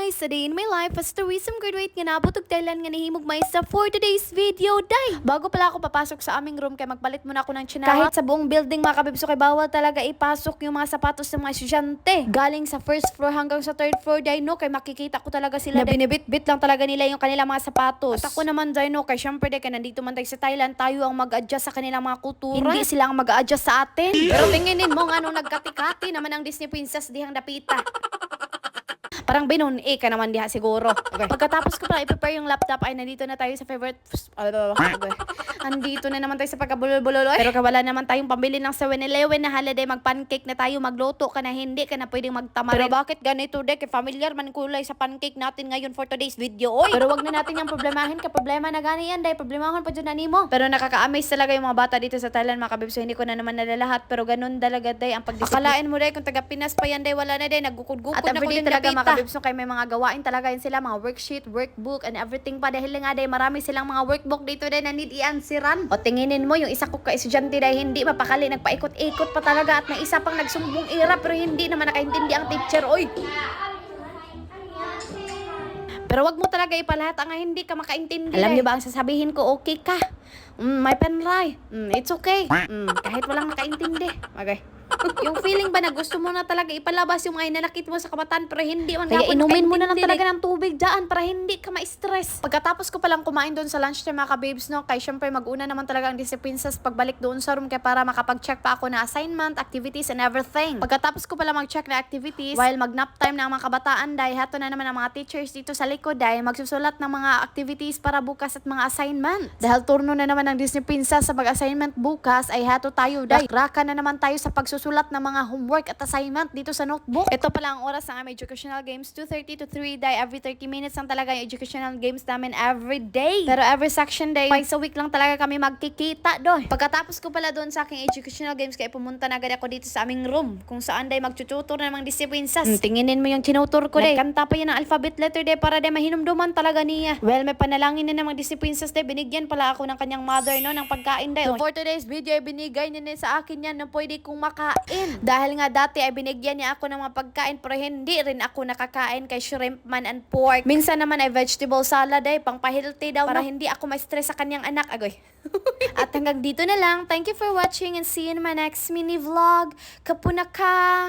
guys, a day in my life as the reason graduate nga nabutog Thailand nga nahimog may sa for today's video, day. Bago pala ako papasok sa aming room kay magpalit muna ako ng chinawa. Kahit sa buong building mga kabibso kay bawal talaga ipasok yung mga sapatos ng mga estudyante. Galing sa first floor hanggang sa third floor, day no, kay makikita ko talaga sila na binibit-bit lang talaga nila yung kanilang mga sapatos. At ako naman, day no, kay syempre day kay nandito man tayo sa Thailand, tayo ang mag-adjust sa kanilang mga kultura. Hindi sila ang mag-adjust sa atin. Pero tinginin mo nga nung nagkati-kati naman ang Disney princess dihang dapita. Parang binun-e ka naman diha siguro. Okay. Pagkatapos ko pala i-prepare yung laptop ay nandito na tayo sa favorite... Andito na naman tayo sa pagkabulol-bulol. Pero wala naman tayong pambili ng 7-Eleven na holiday. Mag-pancake na tayo, magluto ka na, hindi ka na pwedeng magtamarin. Pero bakit ganito de? Kay familiar man kulay sa pancake natin ngayon for today's video. Oy! Pero wag na natin yung problemahin. Problema na gani yan, day. Problemahon pa dyan na nimo. Pero nakaka-amaze talaga yung mga bata dito sa Thailand, mga kabib. So hindi ko na naman nalalahat. Pero ganun talaga, day. Ang pagdisiplina. Akalain mo, day, kung taga Pinas pa yan, day, wala na, day. Naggukod-gukod na ko din talaga, mga kabib. So kay may mga gawain talaga yun sila, mga worksheet, workbook, and everything pa. Dahil nga, day, marami silang mga workbook dito, day, na need i-ansiran. O tinginin mo, yung isa ko ka-estudyante, day, hindi mapakali. Nagpaikot-ikot pa talaga. At may isa pang nagsumbong ira, pero hindi naman nakaintindi ang teacher. Oy! Pero wag mo talaga ipalahata nga hindi ka makaintindi. Alam niyo ba ang sasabihin ko, okay ka? May penray. It's okay. Kahit walang makaintindi. Okay. Yung feeling ba na gusto mo na talaga ipalabas yung ay nanakit mo sa kabataan pero hindi man kaya inumin mo na lang talaga ng tubig daan para hindi ka ma-stress. Pagkatapos ko palang kumain doon sa lunchtime mga kababes, no, kay syempre mag-una naman talaga ang discipline sa pagbalik doon sa room kaya para makapag-check pa ako na assignment, activities, and everything. Pagkatapos ko pala mag-check na activities, while mag-nap time ng mga kabataan, dahil hato na naman ang mga teachers dito sa likod dahil magsusulat ng mga activities para bukas at mga assignment. Dahil turno na naman ng Disney Princess sa pag-assignment bukas, ay hato tayo dahil raka na naman tayo sa pagsusulat ng mga homework at assignment dito sa notebook. Ito pala ang oras ng aming educational games, 2:30 to 3 day. Every 30 minutes lang talaga yung educational games namin every day. Pero every section day, twice a week lang talaga kami magkikita doon. Pagkatapos ko pala doon sa aking educational games, kaya pumunta na agad ako dito sa aming room kung saan day magtututor na mga Disney Princess. Tinginin mo yung tinutur ko day. Nagkanta pa yan ng alphabet letter day para day mahinumduman talaga niya. Well, may panalangin na ng mga Disney Princess day. Binigyan pala ako ng kanyang mother no ng pagkain day. So for today's video, binigay niya sa akin yan na pwede kong makain. Dahil nga dati ay binigyan niya ako ng mga pagkain pero hindi rin ako nakakain kay shrimp man and pork. Minsan naman ay vegetable salad ay pang-healthy daw para hindi ako ma-stress sa kanyang anak. Agoy. At hanggang dito na lang. Thank you for watching and see you in my next mini vlog. Kapuna ka!